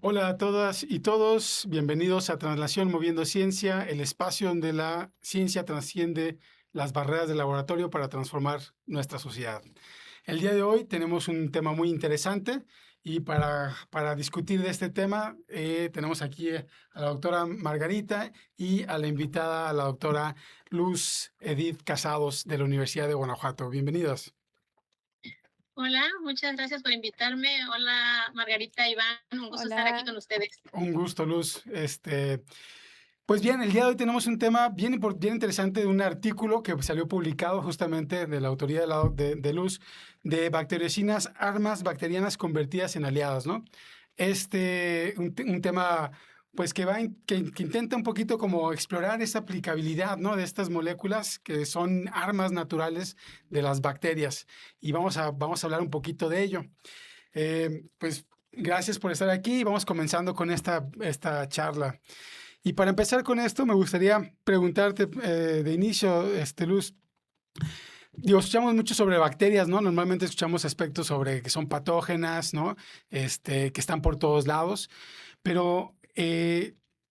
Hola a todas y todos, bienvenidos a Translación Moviendo Ciencia, el espacio donde la ciencia trasciende las barreras del laboratorio para transformar nuestra sociedad. El día de hoy tenemos un tema muy interesante y para discutir de este tema tenemos aquí a la doctora Margarita y a la invitada, a la doctora Luz Edith Casados de la Universidad de Guanajuato. Bienvenidas. Hola, muchas gracias por invitarme. Hola, Margarita, Iván, un gusto estar aquí Hola. con ustedes. Un gusto, Luz. Pues bien, el día de hoy tenemos un tema bien interesante de un artículo que salió publicado justamente de la autoría de Luz, de bacteriocinas, armas bacterianas convertidas en aliadas, ¿no? Un tema pues que intenta un poquito como explorar esa aplicabilidad, ¿no? De estas moléculas que son armas naturales de las bacterias. Y vamos a hablar un poquito de ello. Pues gracias por estar aquí y vamos comenzando con esta charla. Y para empezar con esto, me gustaría preguntarte de inicio, Luz. Digo, escuchamos mucho sobre bacterias, ¿no? Normalmente escuchamos aspectos sobre que son patógenas, ¿no? Que están por todos lados, pero,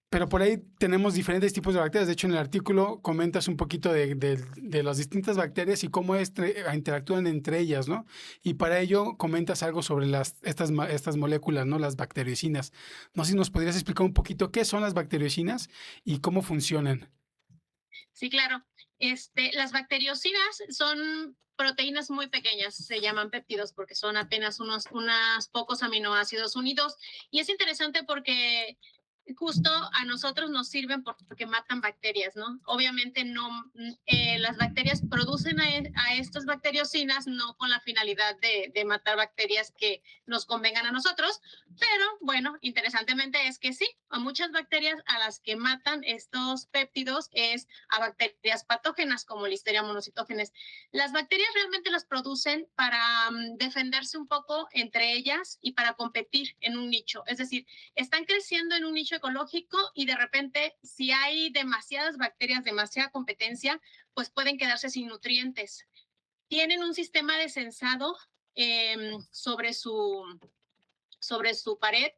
pero por ahí tenemos diferentes tipos de bacterias. De hecho, en el artículo comentas un poquito de las distintas bacterias y cómo interactúan entre ellas, ¿no? Y para ello comentas algo sobre estas moléculas, ¿no? Las bacteriocinas. No sé si nos podrías explicar un poquito qué son las bacteriocinas y cómo funcionan. Sí, claro. Las bacteriocinas son proteínas muy pequeñas, se llaman péptidos porque son apenas unos pocos aminoácidos unidos. Y es interesante porque justo a nosotros nos sirven porque matan bacterias, ¿no? Obviamente las bacterias producen a estas bacteriocinas no con la finalidad de matar bacterias que nos convengan a nosotros, pero bueno, interesantemente es que sí, a muchas bacterias a las que matan estos péptidos es a bacterias patógenas como Listeria monocitógenes. Las bacterias realmente las producen para defenderse un poco entre ellas y para competir en un nicho, es decir, están creciendo en un nicho ecológico y de repente si hay demasiadas bacterias, demasiada competencia, pues pueden quedarse sin nutrientes. Tienen un sistema de sensado sobre su pared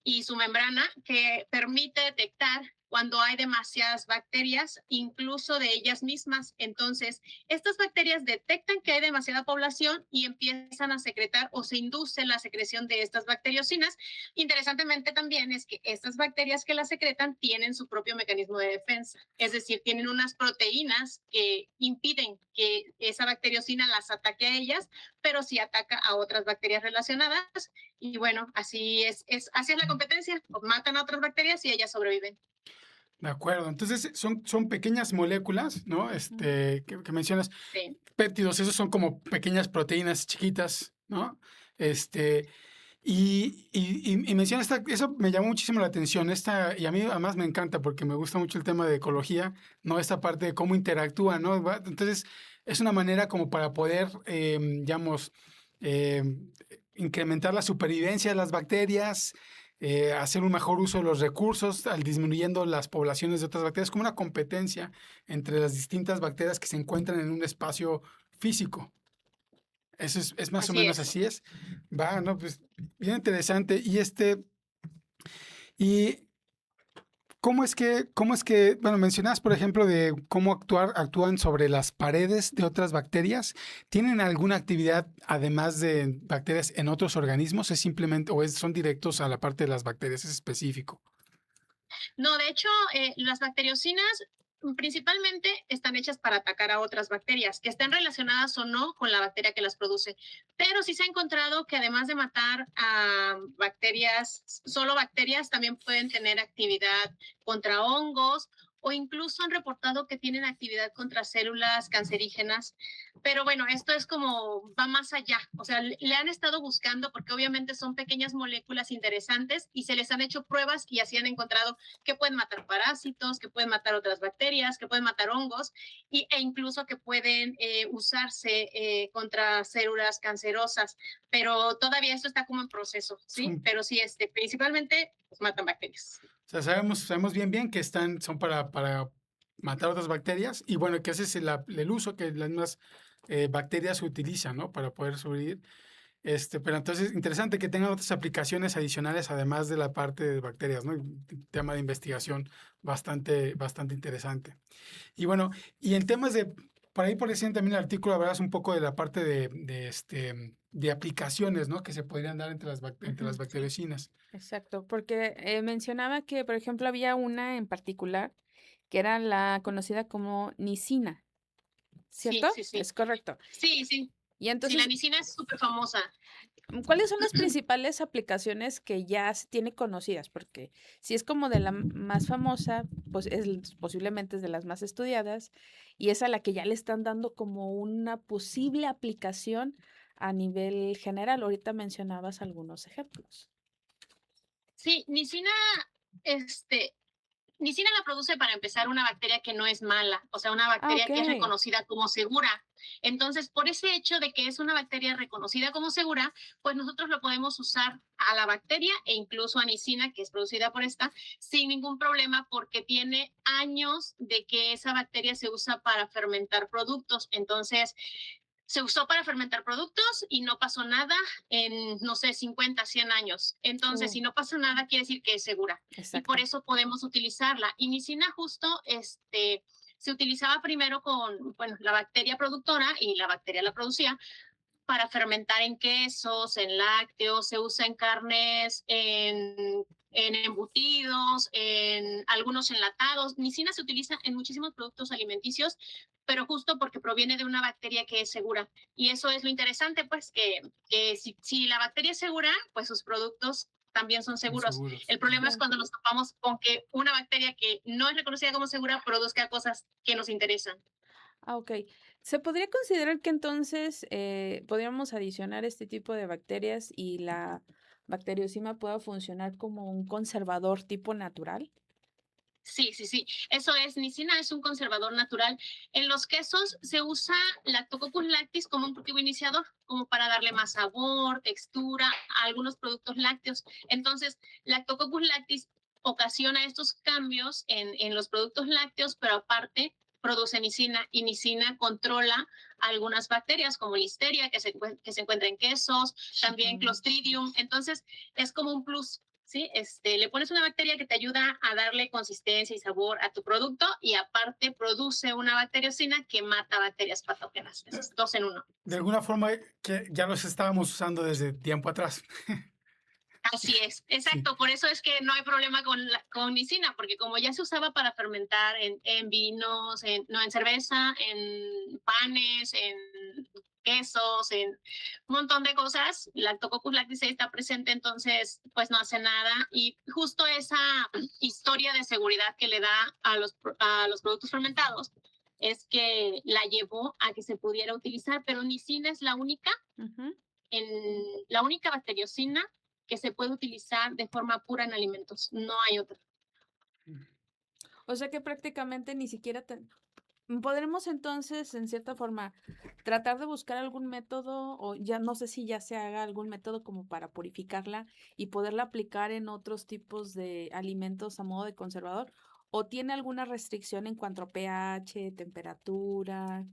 y su membrana que permite detectar cuando hay demasiadas bacterias, incluso de ellas mismas. Entonces, estas bacterias detectan que hay demasiada población y empiezan a secretar o se induce la secreción de estas bacteriocinas. Interesantemente también es que estas bacterias que las secretan tienen su propio mecanismo de defensa, es decir, tienen unas proteínas que impiden que esa bacteriocina las ataque a ellas, pero sí ataca a otras bacterias relacionadas. Y bueno, así es la competencia, matan a otras bacterias y ellas sobreviven. De acuerdo. Entonces, son pequeñas moléculas, ¿no? Que mencionas. Sí. Péptidos, esos son como pequeñas proteínas chiquitas, ¿no? Y menciona eso me llamó muchísimo la atención, y a mí además me encanta porque me gusta mucho el tema de ecología, ¿no? Esta parte de cómo interactúan, ¿no? Entonces, es una manera como para poder, digamos, eh, incrementar la supervivencia de las bacterias, hacer un mejor uso de los recursos, al disminuyendo las poblaciones de otras bacterias, como una competencia entre las distintas bacterias que se encuentran en un espacio físico. Eso es más o Así menos es. así es. Va, no, pues bien interesante. Y cómo es que, bueno, mencionas, por ejemplo, de cómo actúan sobre las paredes de otras bacterias. ¿Tienen alguna actividad además de bacterias en otros organismos? ¿Es simplemente, son directos a la parte de las bacterias? ¿Es específico? No, de hecho, las bacteriocinas principalmente están hechas para atacar a otras bacterias, que estén relacionadas o no con la bacteria que las produce. Pero sí se ha encontrado que además de matar a bacterias, solo bacterias también pueden tener actividad contra hongos o incluso han reportado que tienen actividad contra células cancerígenas. Pero bueno, esto es como, va más allá. O sea, le han estado buscando porque obviamente son pequeñas moléculas interesantes y se les han hecho pruebas y así han encontrado que pueden matar parásitos, que pueden matar otras bacterias, que pueden matar hongos e incluso que pueden usarse contra células cancerosas. Pero todavía esto está como en proceso, ¿sí? Son, Pero sí, principalmente pues, matan bacterias. o sea, sabemos bien que son para matar otras bacterias y bueno, que ese es el uso que las mismas bacterias se utilizan, ¿no? Para poder sobrevivir. Pero entonces, interesante que tengan otras aplicaciones adicionales además de la parte de bacterias, ¿no? Un tema de investigación bastante interesante. Y bueno, y en temas por ahí por decir también el artículo, hablas un poco de la parte de aplicaciones, ¿no? Que se podrían dar entre las Sí, bacteriocinas. exacto, porque mencionaba que, por ejemplo, había una en particular que era la conocida como nicina, Sí, ¿cierto? sí, sí. Es correcto. Sí, sí. Y Sí, la entonces, nicina es súper famosa. ¿cuáles son las principales aplicaciones que ya se tiene conocidas? Porque si es como de la más famosa, pues posiblemente es de las más estudiadas y es a la que ya le están dando como una posible aplicación a nivel general. Ahorita mencionabas algunos ejemplos. Sí, este, nicina la produce para empezar una bacteria que no es mala, o sea, una Ah, bacteria ok. que es reconocida como segura. Entonces, por ese hecho de que es una bacteria reconocida como segura, pues nosotros lo podemos usar a la bacteria e incluso a nicina, que es producida por esta, sin ningún problema porque tiene años de que esa bacteria se usa para fermentar productos. Entonces, se usó para fermentar productos y no pasó nada en, no sé, 50, 100 años. Entonces, Oh, si no pasa nada, quiere decir que es segura. Y por exacto. eso podemos utilizarla. Y micina justo, se utilizaba primero con, bueno, la bacteria productora y la bacteria la producía para fermentar en quesos, en lácteos, se usa en carnes, en embutidos, en algunos enlatados. Micina se utiliza en muchísimos productos alimenticios, pero justo porque proviene de una bacteria que es segura. Y eso es lo interesante, pues, que si la bacteria es segura, pues sus productos también son Son seguros. seguros. El problema es Claro. cuando nos topamos con que una bacteria que no es reconocida como segura produzca cosas que nos interesan. Ah, ok. ¿Se podría considerar que entonces podríamos adicionar este tipo de bacterias y la bacteriocima pueda funcionar como un conservador tipo natural? Sí, sí, sí. Eso es, nicina es un conservador natural. En los quesos se usa Lactococcus lactis como un cultivo iniciador, como para darle más sabor, textura a algunos productos lácteos. Entonces, Lactococcus lactis ocasiona estos cambios en los productos lácteos, pero aparte produce nicina y nicina controla algunas bacterias como listeria que se encuentra en quesos, también Ujú. Clostridium. Entonces, es como un plus. ¿Sí? Le pones una bacteria que te ayuda a darle consistencia y sabor a tu producto y aparte produce una bacteriocina que mata bacterias patógenas. Eso es dos en uno. De alguna forma que ya los estábamos usando desde tiempo atrás. Así es, Sí. exacto. Por eso es que no hay problema con nicina, porque como ya se usaba para fermentar en vinos, no en cerveza, en panes, en quesos, en un montón de cosas, Lactococcus lactis está presente, entonces pues no hace nada. Y justo esa historia de seguridad que le da a los productos fermentados es que la llevó a que se pudiera utilizar, pero nicina es Ujú. la única bacteriocina que se puede utilizar de forma pura en alimentos. No hay otra. O sea que prácticamente ni siquiera podremos entonces, en cierta forma, tratar de buscar algún método, o ya no sé si ya se haga algún método como para purificarla y poderla aplicar en otros tipos de alimentos a modo de conservador, o tiene alguna restricción en cuanto a pH, temperatura,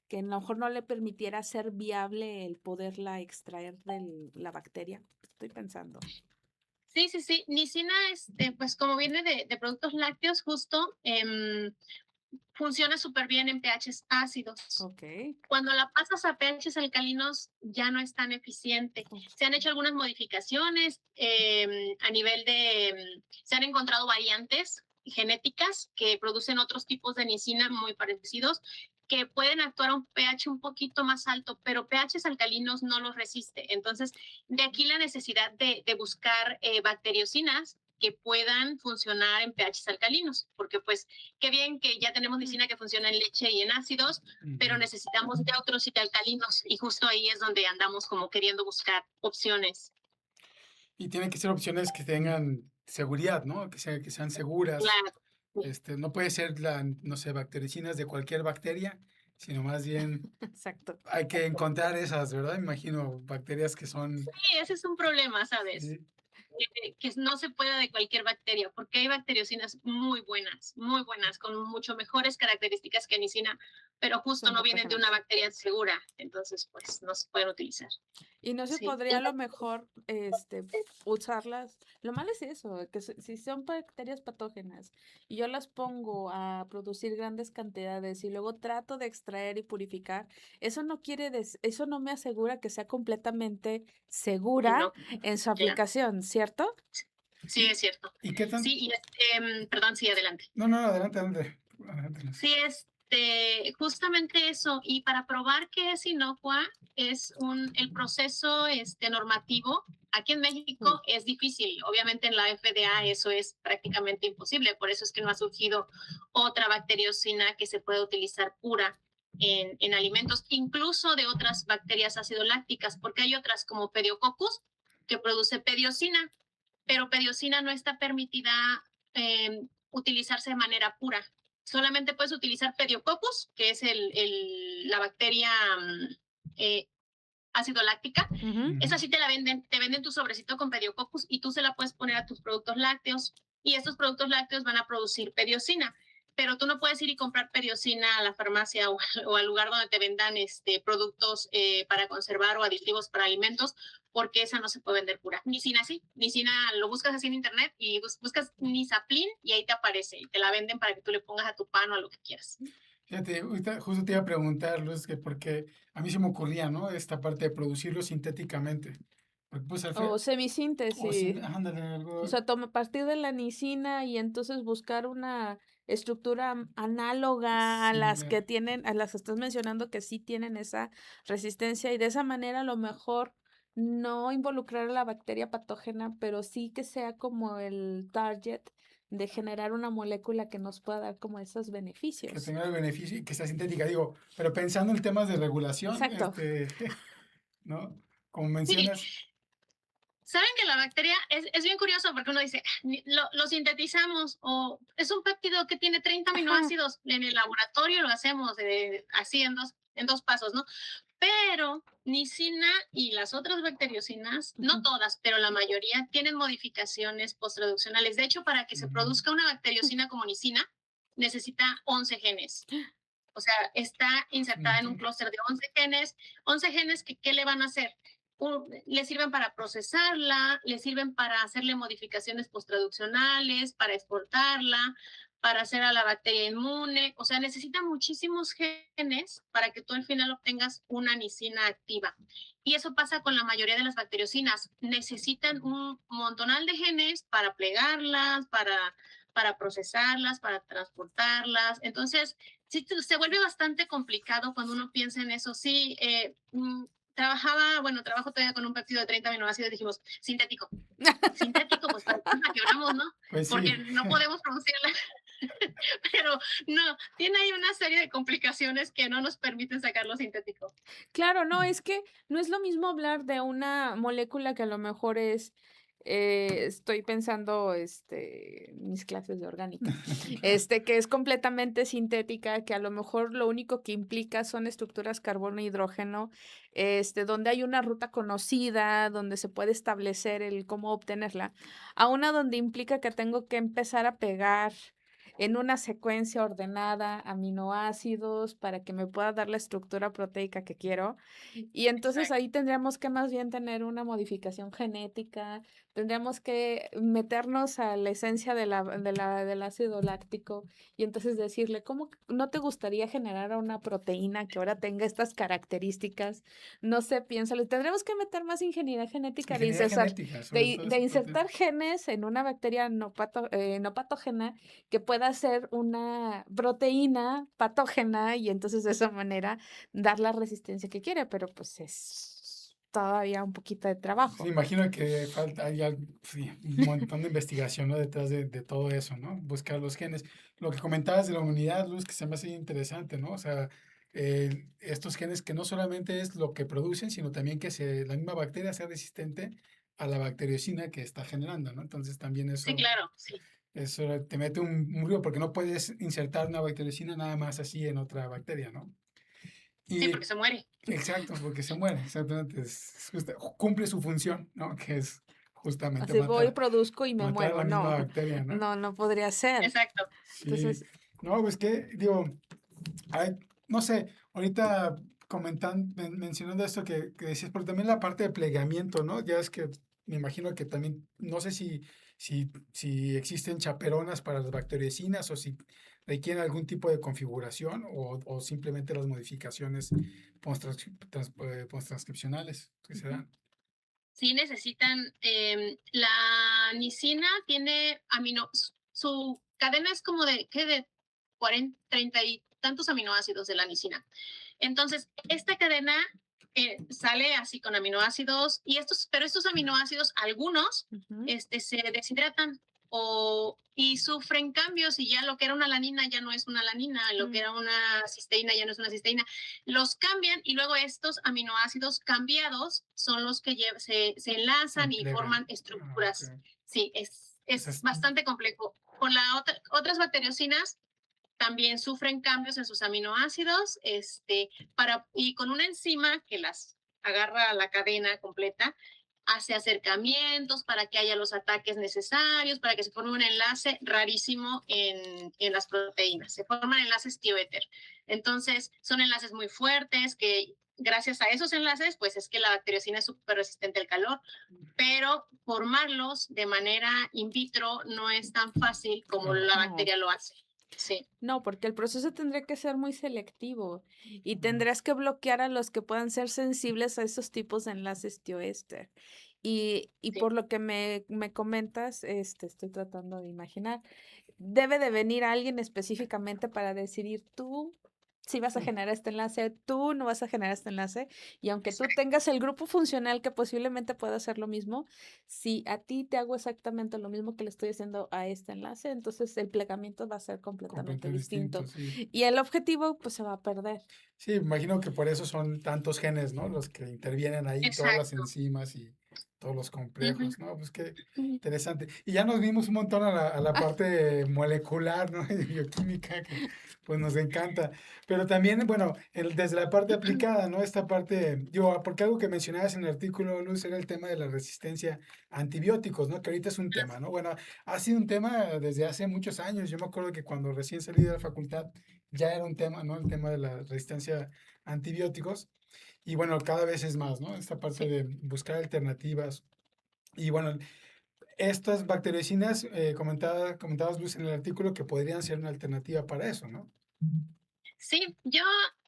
que a lo mejor no le permitiera ser viable el poderla extraer de la bacteria. Estoy pensando. Sí, sí, sí. Nicina, pues como viene de productos lácteos, justo funciona súper bien en pHs ácidos. Ok. Cuando la pasas a pHs alcalinos ya no es tan eficiente. Oh, Se han hecho algunas modificaciones a nivel se han encontrado variantes genéticas que producen otros tipos de nicina muy parecidos que pueden actuar a un pH un poquito más alto, pero pHs alcalinos no los resiste. Entonces, de aquí la necesidad de buscar bacteriocinas que puedan funcionar en pHs alcalinos, porque pues qué bien que ya tenemos lisina que funciona en leche y en ácidos, pero necesitamos neutros y alcalinos, y justo ahí es donde andamos como queriendo buscar opciones. Y tienen que ser opciones que tengan seguridad, ¿no? Que sean seguras. Claro. No puede ser no sé, bactericinas de cualquier bacteria, sino más bien Exacto. hay que encontrar esas, ¿verdad? Imagino bacterias que son... Sí, ese es un problema, ¿sabes? Sí, Que no se pueda de cualquier bacteria, porque hay bacteriocinas muy buenas, con mucho mejores características que anicina, pero justo Son no vienen de una patógenas. bacteria segura, entonces pues no se pueden utilizar. Y no se Sí. podría a lo mejor usarlas. Lo malo es eso, que si son bacterias patógenas y yo las pongo a producir grandes cantidades y luego trato de extraer y purificar, eso eso no me asegura que sea completamente segura No, en su ya. aplicación, ¿cierto? Sí, es cierto. ¿Y qué tan...? Sí, y perdón, sí, adelante. No, adelante, adelante. Adelante, Luz. Sí, justamente eso. Y para probar que es inocua, el proceso normativo. Aquí en México es difícil. Obviamente en la FDA eso es prácticamente imposible. Por eso es que no ha surgido otra bacteriocina que se pueda utilizar pura en alimentos, incluso de otras bacterias ácido-lácticas, porque hay otras como Pediococcus que produce pediocina, pero pediocina no está permitida utilizarse de manera pura. Solamente puedes utilizar Pediococcus, que es la bacteria ácido láctica. Esa sí te venden tu sobrecito con Pediococcus y tú se la puedes poner a tus productos lácteos, y estos productos lácteos van a producir pediocina, pero tú no puedes ir y comprar pediocina a la farmacia o al lugar donde te vendan productos para conservar o aditivos para alimentos, porque esa no se puede vender pura. Nicina sí, Nicina lo buscas así en internet y buscas Nisaplin y ahí te aparece y te la venden para que tú le pongas a tu pan o a lo que quieras. Fíjate, justo te iba a preguntar, Luz, que porque a mí se me ocurría, ¿no? Esta parte de producirlo sintéticamente. Porque pues al O final... semisíntesis. ándale, algo... O sea, a partir de la nicina y entonces buscar una estructura análoga a las similar. que tienen, a las que estás mencionando que sí tienen esa resistencia y de esa manera a lo mejor no involucrar a la bacteria patógena, pero sí que sea como el target de generar una molécula que nos pueda dar como esos Que beneficios. tenga el beneficio y que sea sintética. Digo, pero pensando en temas de regulación, Exacto. ¿no? Como Sí, mencionas, saben que la bacteria es bien curioso porque uno dice, lo sintetizamos, o es un péptido que tiene 30 Ajá. aminoácidos, en el laboratorio lo hacemos así en dos pasos, ¿no? Pero nicina y las otras bacteriocinas, no todas, pero la mayoría, tienen modificaciones posttraduccionales. De hecho, para que se produzca una bacteriocina como nicina, necesita 11 genes. O sea, está insertada en un clúster de 11 genes que ¿qué le van a hacer? Le sirven para procesarla, le sirven para hacerle modificaciones posttraduccionales, para exportarla, para hacer a la bacteria inmune. O sea, necesita muchísimos genes para que tú al final obtengas una nicina activa. Y eso pasa con la mayoría de las bacteriocinas. Necesitan un montonal de genes para plegarlas, para procesarlas, para transportarlas. Entonces, sí, se vuelve bastante complicado cuando uno piensa en eso. Sí, trabajo todavía con un péptido de 30 aminoácidos, dijimos, sintético, pues para que quebramos, ¿no? pues sí. Porque no podemos producirla. Pero no, tiene ahí una serie de complicaciones que no nos permiten sacarlo sintético. Claro, no, es que no es lo mismo hablar de una molécula que a lo mejor estoy pensando, mis clases de orgánica, que es completamente sintética, que a lo mejor lo único que implica son estructuras carbono e hidrógeno, donde hay una ruta conocida, donde se puede establecer el cómo obtenerla, a una donde implica que tengo que empezar a pegar en una secuencia ordenada aminoácidos para que me pueda dar la estructura proteica que quiero. Y entonces Exacto. ahí tendríamos que más bien tener una modificación genética, tendríamos que meternos a la esencia del ácido láctico y entonces decirle, ¿cómo no te gustaría generar una proteína que ahora tenga estas características? No sé, piénsalo. Tendremos que meter más ingeniería genética Ingeniería genética, sobre todo de esa insertar parte. genes en una bacteria no patógena que pueda ser una proteína patógena y entonces de esa manera dar la resistencia que quiere, pero pues es todavía un poquito de Sí, trabajo. imagino que falta, sí, un montón de investigación, ¿no? Detrás de todo eso, ¿no? Buscar los genes. Lo que comentabas de la inmunidad, Luz, que se me hace interesante, ¿no? O sea, estos genes que no solamente es lo que producen, sino también que la misma bacteria sea resistente a la bacteriocina que está generando, ¿no? Entonces también Sí, claro, sí. eso te mete un ruido porque no puedes insertar una bacteriocina nada más así en otra bacteria, ¿no? Sí, Y porque se muere. exacto, porque se muere, exactamente, cumple su función, ¿no? Que es justamente Así voy, matar, produzco y me matar a muero. la misma No, bacteria, ¿no? no, no podría ser. Exacto. Sí, Entonces, no, pues que, digo, no sé, ahorita mencionando esto que decías, pero también la parte de plegamiento, ¿no? Ya es que me imagino que también, no sé si existen chaperonas para las bacteriocinas o si requieren algún tipo de configuración o simplemente las modificaciones post-transcripcionales que se dan. Sí necesitan, la nicina tiene su cadena es como de, ¿qué? De 40, 30 y tantos aminoácidos de la nicina. Entonces, esta cadena sale así con aminoácidos pero estos aminoácidos, algunos, ujú, se deshidratan y sufren cambios y ya lo que era una alanina ya no es una alanina, lo que mm, era una cisteína ya no es una cisteína. Los cambian y luego estos aminoácidos cambiados son los que se Se enlazan y plegan. forman Ah, ok. estructuras. Sí, O sea, es bastante complejo. Con otras bacteriocinas también sufren cambios en sus aminoácidos, y con una enzima que las agarra a la cadena completa, hace acercamientos para que haya los ataques necesarios, para que se forme un enlace rarísimo en las proteínas. Se forman enlaces tioéter. Entonces, son enlaces muy fuertes que gracias a esos enlaces, pues es que la bacteriocina es súper resistente al calor, pero formarlos de manera in vitro no es tan fácil como claro. la no. bacteria lo hace. Sí. No, porque el proceso tendría que ser muy selectivo y Mm, tendrías que bloquear a los que puedan ser sensibles a esos tipos de enlaces tioéster. Y Sí. por lo que me comentas, estoy tratando de imaginar, debe de venir alguien específicamente para decidir tú si vas a mm, generar este enlace, tú no vas a generar este enlace, y aunque tú Exacto. tengas el grupo funcional que posiblemente pueda hacer lo mismo, si a ti te hago exactamente lo mismo que le estoy haciendo a este enlace, entonces el plegamiento va a ser completamente completamente distinto, distinto. sí. Y el objetivo pues se va a perder. Sí, imagino que por eso son tantos genes, ¿no? Los que intervienen ahí, todas las Exacto. enzimas y todos los Ujú. complejos, ¿no? Pues qué interesante. Y ya nos vimos un montón a la Ah, parte molecular, ¿no? Y bioquímica, que pues nos encanta. Pero también, bueno, desde la parte aplicada, ¿no? Esta parte, digo, porque algo que mencionabas en el artículo, Luz, era el tema de la resistencia a antibióticos, ¿no? Que ahorita es un tema, ¿no? Bueno, ha sido un tema desde hace muchos años. Yo me acuerdo que cuando recién salí de la facultad, ya era un tema, ¿no? El tema de la resistencia a antibióticos. Y bueno, cada vez es más, ¿no? Esta parte sí. de buscar alternativas. Y bueno, estas bactericinas, comentabas Luz en el artículo que podrían ser una alternativa para eso, ¿no? Sí, yo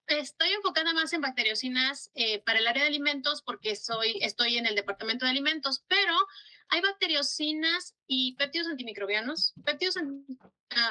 estoy enfocada más en bacteriocinas para el área de alimentos porque estoy en el departamento de alimentos, pero hay bacteriocinas y péptidos antimicrobianos.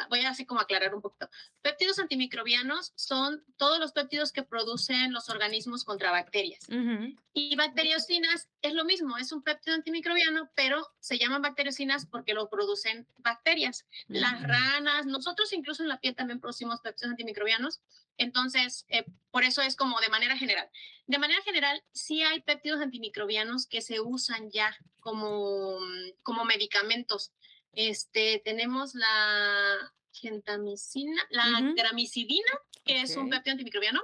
Voy a así como aclarar un poquito. Péptidos antimicrobianos son todos los péptidos que producen los organismos contra bacterias. Ujú, Y bacteriocinas es lo mismo, es un péptido antimicrobiano, pero se llaman bacteriocinas porque lo producen bacterias. Las ujú. ranas, nosotros incluso en la piel también producimos péptidos antimicrobianos. Entonces, por eso es como de manera general. De manera general, sí hay péptidos antimicrobianos que se usan ya como medicamentos. Tenemos la gentamicina, la Ujú, gramicidina, que ok. es un péptido antimicrobiano,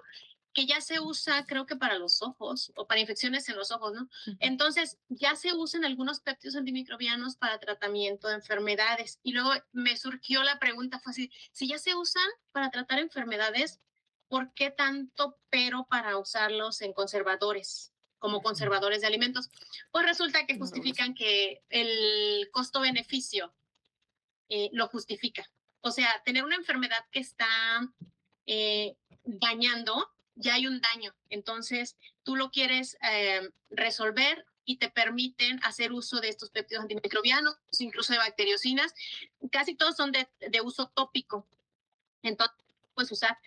que ya se usa, creo que para los ojos o para infecciones en los ojos, ¿no? Ujú. Entonces, ya se usan algunos péptidos antimicrobianos para tratamiento de enfermedades. Y luego me surgió la pregunta, fue así, si ya se usan para tratar enfermedades, ¿por qué tanto pero para usarlos en conservadores, como conservadores de alimentos? Pues resulta que No lo uso. justifican que el costo-beneficio lo justifica. O sea, tener una enfermedad que está dañando, ya hay un daño. Entonces, tú lo quieres resolver y te permiten hacer uso de estos péptidos antimicrobianos, incluso de bacteriocinas. Casi todos son de uso tópico. Entonces, puedes usar.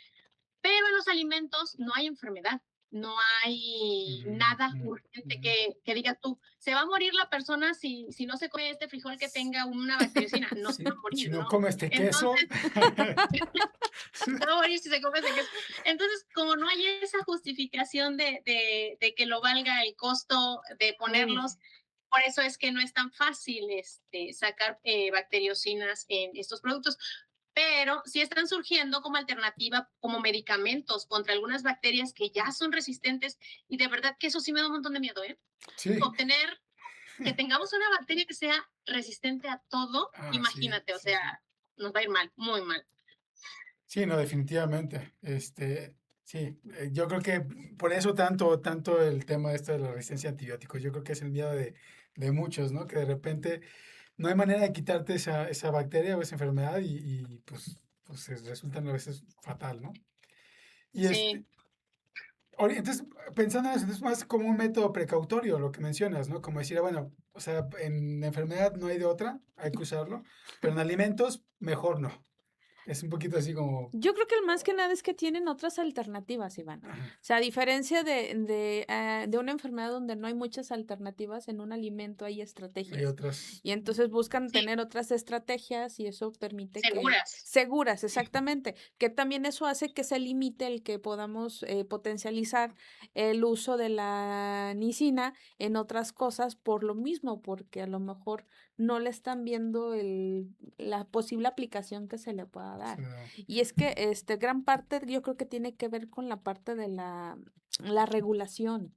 Pero en los alimentos no hay enfermedad. no hay nada urgente que digas tú, se va a morir la persona si no se come este frijol que tenga una bacteriocina. No se va a Si morir, no ¿no? come este queso. Entonces, se va a morir si se come este queso. Entonces, como no hay esa justificación de que lo valga el costo de ponerlos, por eso es que no es tan fácil sacar bacteriocinas en estos productos, pero sí están surgiendo como alternativa, como medicamentos contra algunas bacterias que ya son resistentes, y de verdad que eso sí me da un montón de miedo, ¿eh? Sí. Obtener, que tengamos una bacteria que sea resistente a todo, Sí, imagínate, o sí, sí. sea, nos va a ir mal, muy mal. Sí, no, definitivamente. Sí, yo creo que por eso tanto el tema de la resistencia a antibióticos, yo creo que es el miedo de muchos, ¿no? Que de repente no hay manera de quitarte esa bacteria o esa enfermedad y pues resulta a veces fatal, ¿no? Y Sí, entonces, pensando en eso, es más como un método precautorio lo que mencionas, ¿no? Como decir, bueno, o sea, en enfermedad no hay de otra, hay que usarlo, pero en alimentos mejor no. Es un poquito así como... Yo creo que el más que nada es que tienen otras alternativas, Iván. O Ajá, sea, a diferencia de una enfermedad donde no hay muchas alternativas, en un alimento hay hay estrategias. otras... Y entonces buscan sí, tener otras estrategias y eso permite que... seguras. Seguras, exactamente. Que también eso hace que se limite el que podamos potencializar el uso de la nicina en otras cosas por lo mismo, porque a lo mejor no le están viendo la posible aplicación que se le pueda se dar. da. Y es que gran parte yo creo que tiene que ver con la parte de la regulación,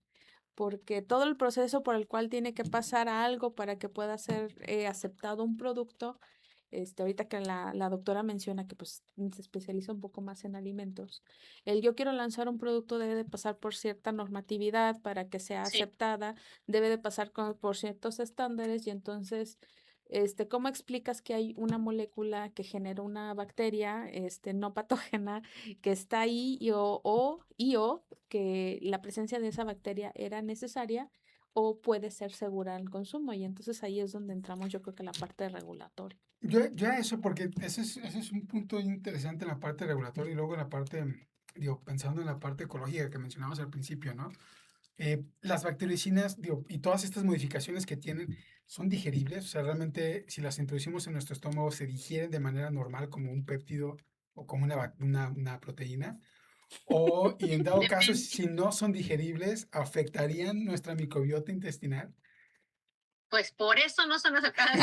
porque todo el proceso por el cual tiene que pasar a algo para que pueda ser aceptado un producto, ahorita que la doctora menciona que pues se especializa un poco más en alimentos, el yo quiero lanzar un producto debe de pasar por cierta normatividad para que sea Sí, aceptada, debe de pasar por ciertos estándares y entonces ¿cómo explicas que hay una molécula que genera una bacteria, no patógena, que está ahí y o que la presencia de esa bacteria era necesaria o puede ser segura al consumo? Y entonces ahí es donde entramos, yo creo que la parte regulatoria. Yo a eso, porque ese es un punto interesante en la parte regulatoria y luego en la parte, digo, pensando en la parte ecológica que mencionamos al principio, ¿no? Las bactericinas, digo, y todas estas modificaciones que tienen son digeribles, o sea, realmente si las introducimos en nuestro estómago se digieren de manera normal como un péptido o como una proteína, y en dado caso, depende. si no son digeribles, afectarían nuestra microbiota intestinal. Pues por eso no son aceptadas.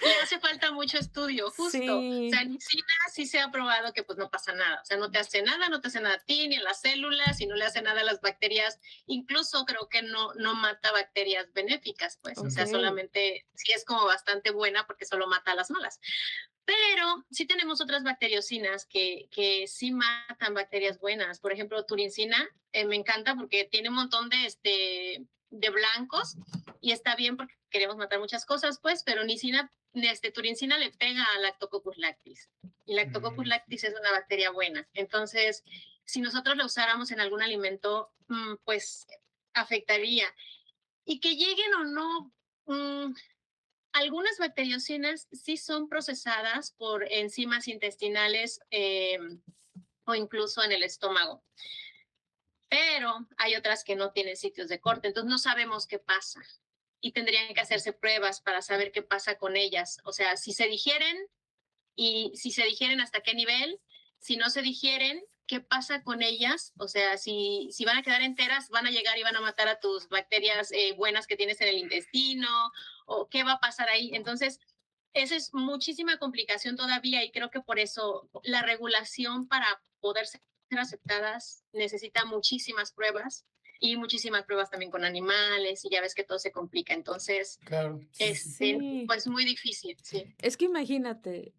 No, le hace falta mucho estudio, justo. O sea, Sí, en medicina sí se ha probado que pues no pasa nada. O sea, no te hace nada, no te hace nada a ti, ni a las células, y no le hace nada a las bacterias. Incluso creo que no mata bacterias benéficas, pues. O ok. sea, solamente sí es como bastante buena porque solo mata a las malas. Pero sí tenemos otras bacteriocinas que sí matan bacterias buenas. Por ejemplo, turincina me encanta porque tiene un montón de blancos y está bien porque queremos matar muchas cosas, pues, pero turincina le pega a Lactococcus lactis. Y Lactococcus lactis es una bacteria buena. Entonces, si nosotros la usáramos en algún alimento, pues afectaría. Y que lleguen o no, algunas bacteriocinas sí son procesadas por enzimas intestinales o incluso en el estómago, pero hay otras que no tienen sitios de corte, entonces no sabemos qué pasa y tendrían que hacerse pruebas para saber qué pasa con ellas. O sea, si se digieren y si se digieren hasta qué nivel, si no se digieren, qué pasa con ellas. O sea, si van a quedar enteras, van a llegar y van a matar a tus bacterias buenas que tienes en el intestino o qué va a pasar ahí. Entonces, esa es muchísima complicación todavía y creo que por eso la regulación para poder ser aceptadas necesita muchísimas pruebas y muchísimas pruebas también con animales y ya ves que todo se complica. Entonces, Claro, sí, sí, sí. Sí, pues muy difícil, sí. es que imagínate,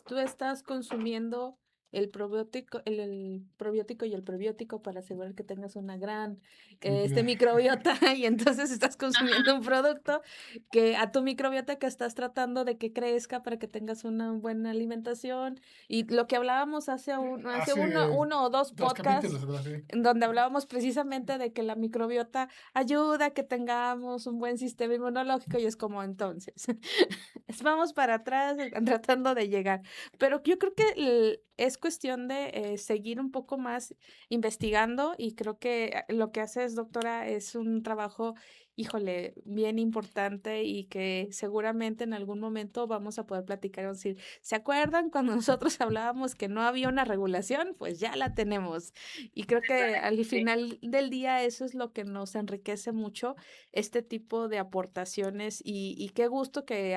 tú estás consumiendo el probiótico y el prebiótico para asegurar que tengas una gran Cantidad. microbiota y entonces estás consumiendo Ajá, un producto que a tu microbiota que estás tratando de que crezca para que tengas una buena alimentación y lo que hablábamos hace Hace uno o dos dos podcasts capítulos atrás, sí. en donde hablábamos precisamente de que la microbiota ayuda a que tengamos un buen sistema inmunológico y es como entonces, vamos para atrás tratando de llegar. Pero yo creo que es cuestión de seguir un poco más investigando y creo que lo que haces, doctora, es un trabajo, híjole, bien importante y que seguramente en algún momento vamos a poder platicar y vamos a decir, ¿se acuerdan cuando nosotros hablábamos que no había una regulación? Pues ya la tenemos. Y creo que al Sí. final del día eso es lo que nos enriquece mucho, este tipo de aportaciones y qué gusto que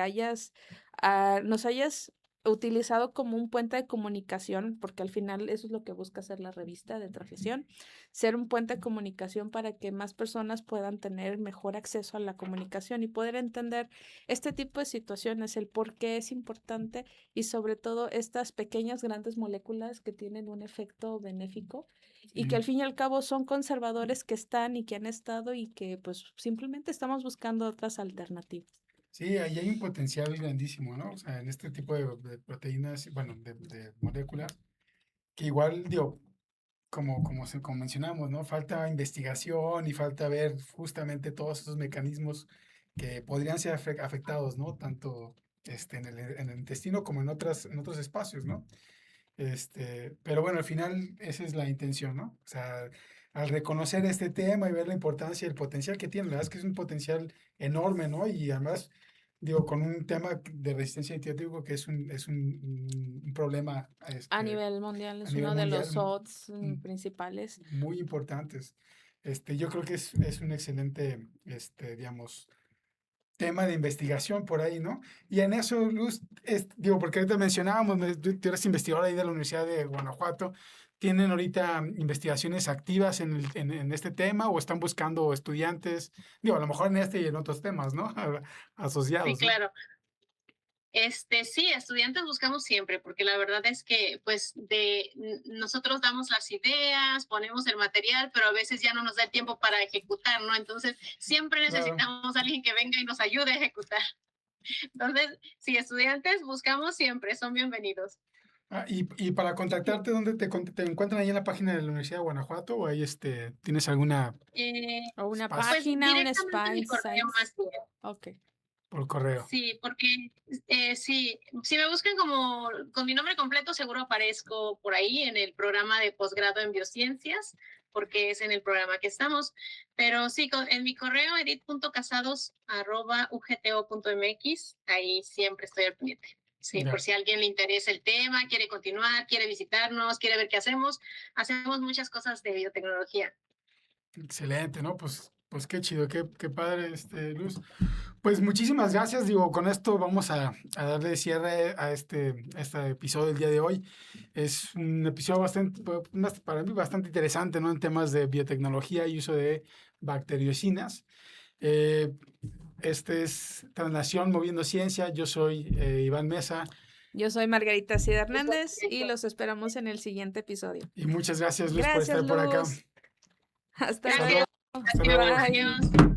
nos hayas utilizado como un puente de comunicación, porque al final eso es lo que busca hacer la revista de Trafesión, ser un puente de comunicación para que más personas puedan tener mejor acceso a la comunicación y poder entender este tipo de situaciones, el por qué es importante y sobre todo estas pequeñas, grandes moléculas que tienen un efecto benéfico y que al fin y al cabo son conservadores que están y que han estado y que pues simplemente estamos buscando otras alternativas. Sí, ahí hay un potencial grandísimo, ¿no? O sea, en este tipo de proteínas, bueno, de moléculas, que igual, digo, como mencionamos, ¿no? Falta investigación y falta ver justamente todos esos mecanismos que podrían ser afectados, ¿no? Tanto en el intestino como en otros espacios, ¿no? Pero bueno, al final esa es la intención, ¿no? O sea, al reconocer este tema y ver la importancia y el potencial que tiene, la verdad es que es un potencial enorme, ¿no? Y además, digo, con un tema de resistencia a antibiótico que un problema A nivel mundial a es nivel uno de mundial los odds mm, principales. muy importantes. Yo creo que es un excelente, digamos, tema de investigación por ahí, ¿no? Y en eso, Luz, digo, porque ahorita mencionábamos, tú eres investigadora ahí de la Universidad de Guanajuato, ¿tienen ahorita investigaciones activas en este tema o están buscando estudiantes? Digo, a lo mejor en este y en otros temas, ¿no? Sí, Asociados, ¿no? claro. Sí, estudiantes buscamos siempre, porque la verdad es que, pues, nosotros damos las ideas, ponemos el material, pero a veces ya no nos da el tiempo para ejecutar, ¿no? Entonces, siempre Claro. necesitamos a alguien que venga y nos ayude a ejecutar. Entonces, sí, estudiantes buscamos siempre, son bienvenidos. Y para contactarte, ¿dónde te encuentran ahí en la página de la Universidad de Guanajuato o ahí tienes alguna O una espacio Pues página, un directamente mi spy correo sites. más bien. Ok. por correo? Sí, porque sí, si me buscan como con mi nombre completo, seguro aparezco por ahí en el programa de posgrado en biociencias, porque es en el programa que estamos. Pero sí, en mi correo edith.casados@ugto.mx, ahí siempre estoy al pendiente. Sí, por Ya. si a alguien le interesa el tema, quiere continuar, quiere visitarnos, quiere ver qué hacemos. Hacemos muchas cosas de biotecnología. Excelente, ¿no? Pues qué chido, qué padre, Luz. Pues muchísimas gracias, digo, con esto vamos a darle cierre a este episodio del día de hoy. Es un episodio para mí bastante interesante, ¿no? En temas de biotecnología y uso de bacteriocinas. Eh, Este es Transnación Moviendo Ciencia, yo soy Iván Mesa Yo soy Margarita Cid Hernández y los esperamos en el siguiente episodio. y muchas gracias, Luz, por Gracias, estar por acá. Luz. Hasta Gracias. luego. Hasta luego. Bye. Adiós.